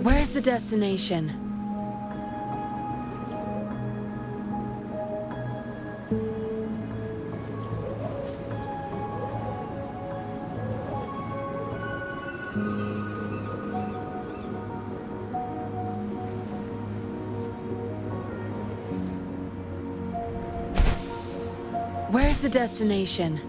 Where's the destination? Where's the destination?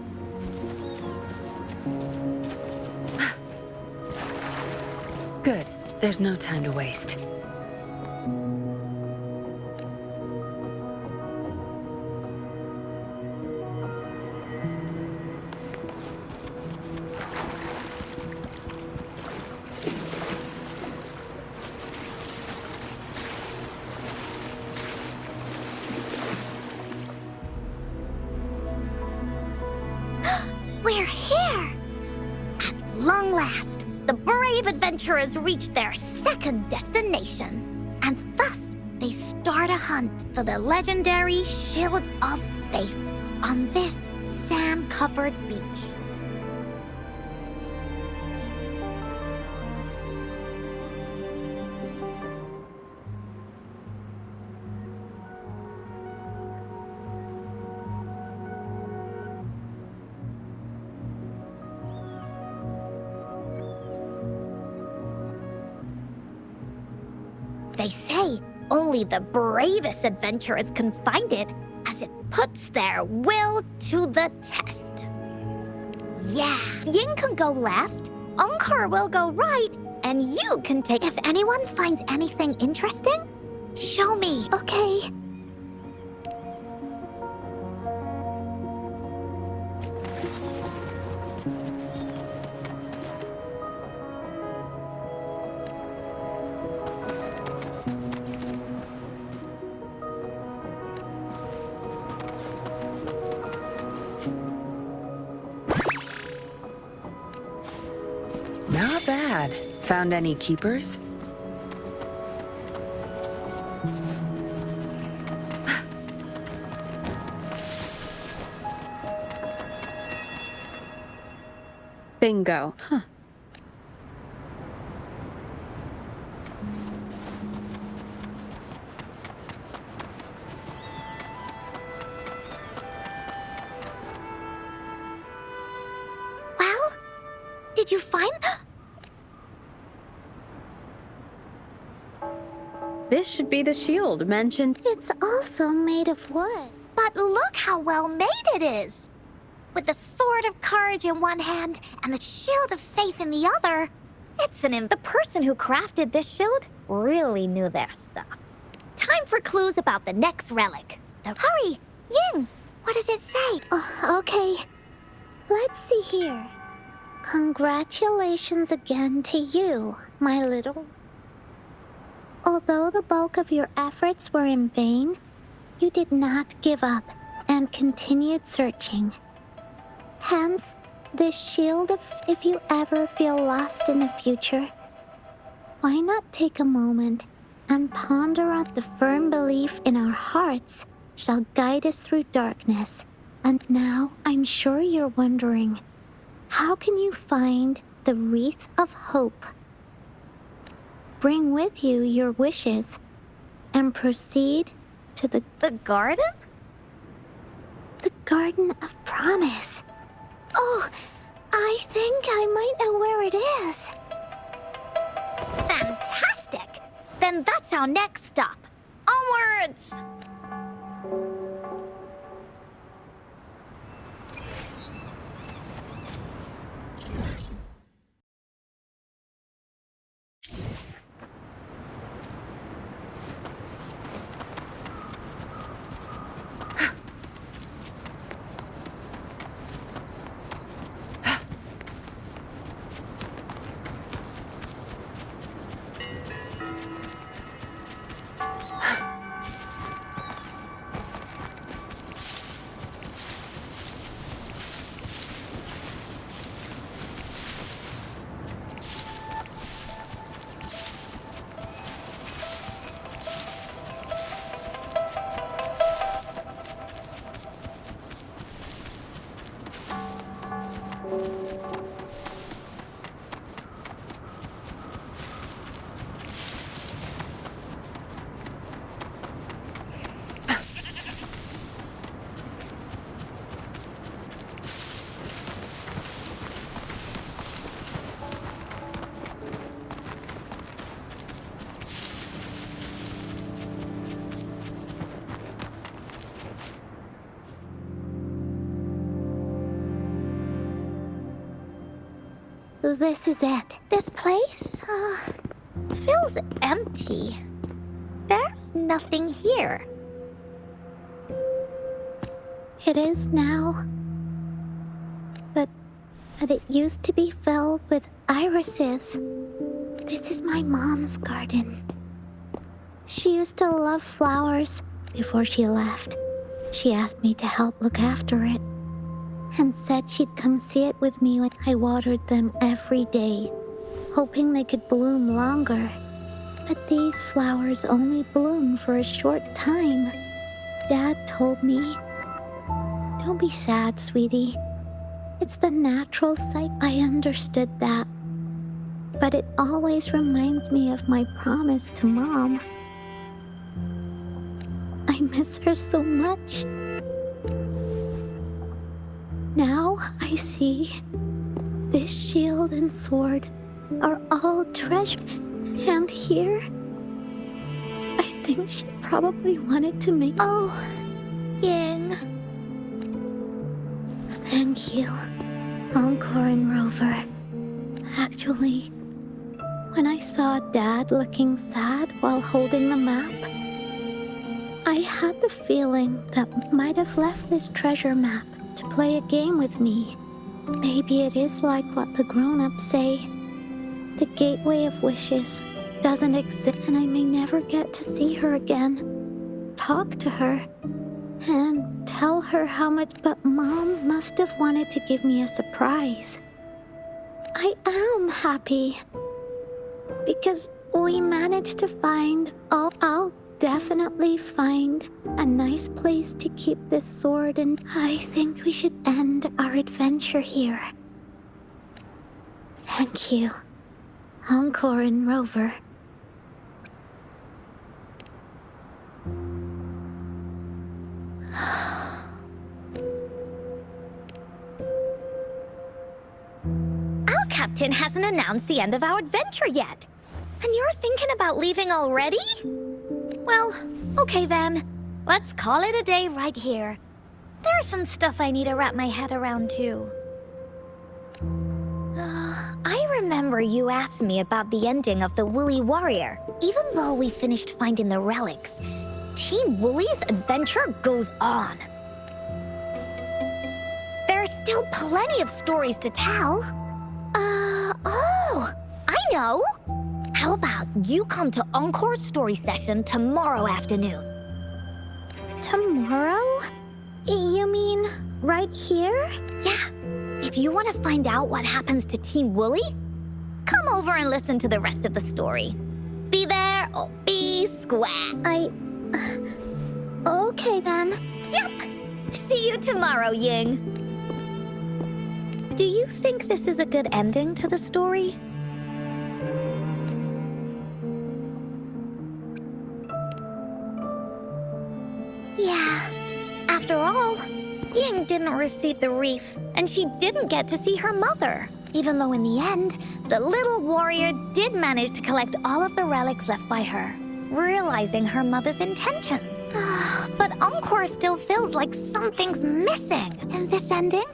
Good. There's no time to waste. We're here! At long last, the brave adventurers reach their second destination. And thus, they start a hunt for the legendary Shield of Faith on this sand-covered beach. They say only the bravest adventurers can find it, as it puts their will to the test. Yeah, Ying can go left, Unkar will go right, and you can take... If anyone finds anything interesting, show me. Okay. Not bad. Found any keepers? Bingo. Huh. Well, did you find... This should be the shield mentioned. It's also made of wood. But look how well made it is! With the sword of courage in one hand and the shield of faith in the other, it's the person who crafted this shield really knew their stuff. Time for clues about the next relic. Hurry! Ying! What does it say? Okay. Let's see here. Congratulations again to you, my little... Although the bulk of your efforts were in vain, you did not give up and continued searching. Hence, this shield if you ever feel lost in the future, why not take a moment and ponder on the firm belief in our hearts shall guide us through darkness. And now I'm sure you're wondering, how can you find the wreath of hope? Bring with you your wishes and proceed to the garden? The Garden of Promise. Oh, I think I might know where it is. Fantastic! Then that's our next stop. Onwards! this is it. This place, feels empty. There's nothing here. It is now. But it used to be filled with irises. This is my mom's garden. She used to love flowers. Before she left, she asked me to help look after it and said she'd come see it with me when I watered them every day, hoping they could bloom longer. But these flowers only bloom for a short time. Dad told me, "Don't be sad, sweetie. It's the natural cycle." I understood that. But it always reminds me of my promise to Mom. I miss her so much. Now I see this shield and sword are all treasure. And here, I think she probably wanted to make... Oh, Ying. Thank you, Encore and Rover. Actually, when I saw Dad looking sad while holding the map, I had the feeling that might have left this treasure map to play a game with me. Maybe it is like what the grown-ups say. The gateway of wishes doesn't exist, and I may never get to see her again. Talk to her and tell her how much, but Mom must have wanted to give me a surprise. I am happy because we managed to find all. I'll definitely find a nice place to keep this sword, and I think we should end our adventure here. Thank you, Encore and Rover. Our captain hasn't announced the end of our adventure yet. And you're thinking about leaving already? Well, okay then. Let's call it a day right here. There's some stuff I need to wrap my head around too. I remember you asked me about the ending of the Woolly Warrior. Even though we finished finding the relics, Team Woolly's adventure goes on. There's still plenty of stories to tell. Oh, I know! How about you come to Encore's story session tomorrow afternoon? Tomorrow? You mean right here? Yeah. If you want to find out what happens to Team Woolly, come over and listen to the rest of the story. Be there or be square. Okay then. Yup! See you tomorrow, Ying. Do you think this is a good ending to the story? Yeah. After all, Ying didn't receive the wreath, and she didn't get to see her mother. Even though in the end, the little warrior did manage to collect all of the relics left by her, realizing her mother's intentions. But Encore still feels like something's missing. In this ending,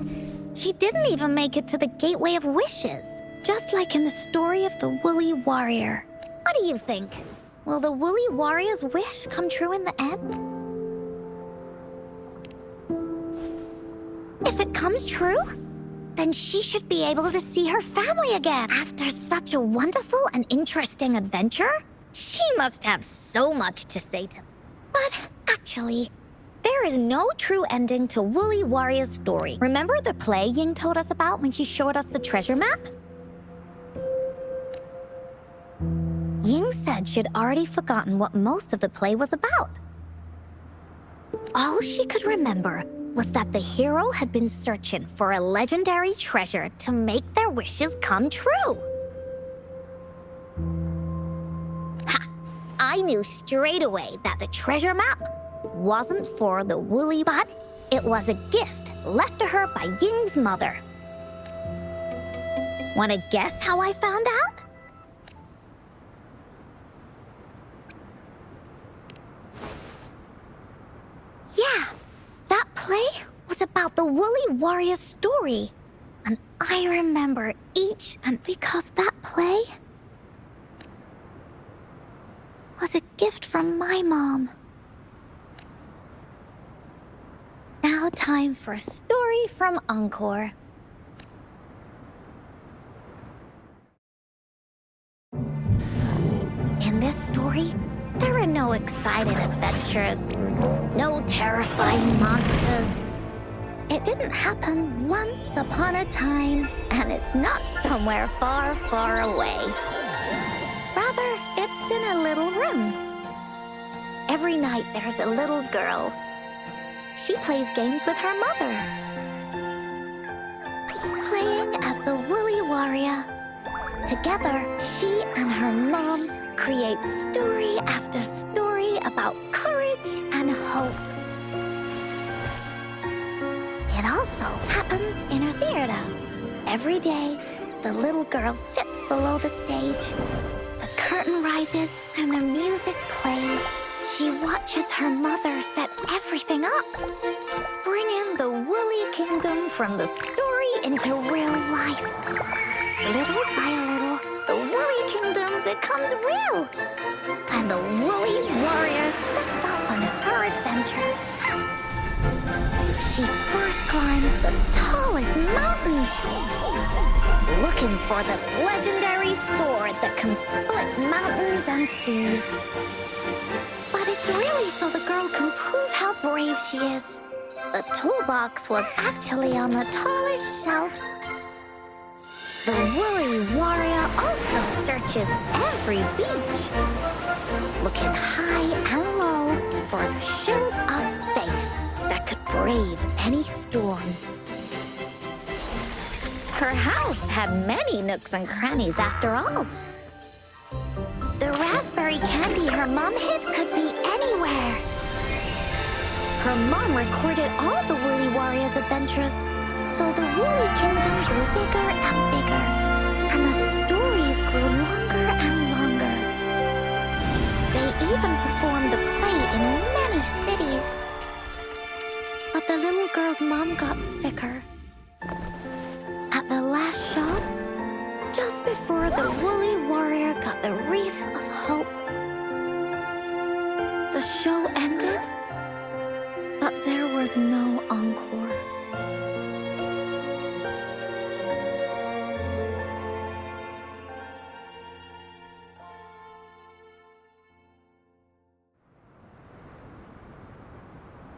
she didn't even make it to the Gateway of Wishes, just like in the story of the Woolly Warrior. What do you think? Will the Woolly Warrior's wish come true in the end? If it comes true, then she should be able to see her family again. After such a wonderful and interesting adventure, she must have so much to say to them. But actually, there is no true ending to Woolly Warrior's story. Remember the play Ying told us about when she showed us the treasure map? Ying said she'd already forgotten what most of the play was about. All she could remember was that the hero had been searching for a legendary treasure to make their wishes come true. Ha! I knew straight away that the treasure map wasn't for the Woolly, but it was a gift left to her by Ying's mother. Wanna guess how I found out? Yeah, that play was about the Woolly Warrior's story. And I remember each, and because that play was a gift from my mom. Now time for a story from Encore. In this story, there are no exciting adventures, no terrifying monsters. It didn't happen once upon a time, and it's not somewhere far, far away. Rather, it's in a little room. Every night there's a little girl. She plays games with her mother, playing as the Woolly Warrior. Together, she and her mom create story after story about courage and hope. It also happens in her theater. Every day, the little girl sits below the stage. The curtain rises and the music plays. She watches her mother set everything up, bringing the Woolly Kingdom from the story into real life. Little by little, the Woolly Kingdom becomes real, and the Woolly Warrior sets off on her adventure. She first climbs the tallest mountain, looking for the legendary sword that can split mountains and seas. But it's really so the girl can prove how brave she is. The toolbox was actually on the tallest shelf. The Woolly Warrior also searches every beach, looking high and low for the shield of faith that could brave any storm. Her house had many nooks and crannies after all. The raspberry candy her mom hid could be anywhere. Her mom recorded all the Woolly Warrior's adventures, so the Woolly Kingdom grew bigger and bigger, and the stories grew longer and longer. They even performed the play in many cities. But the little girl's mom got sicker. At the last show, just before the Woolly Warrior got the wreath of hope, the show ended, but there was no encore.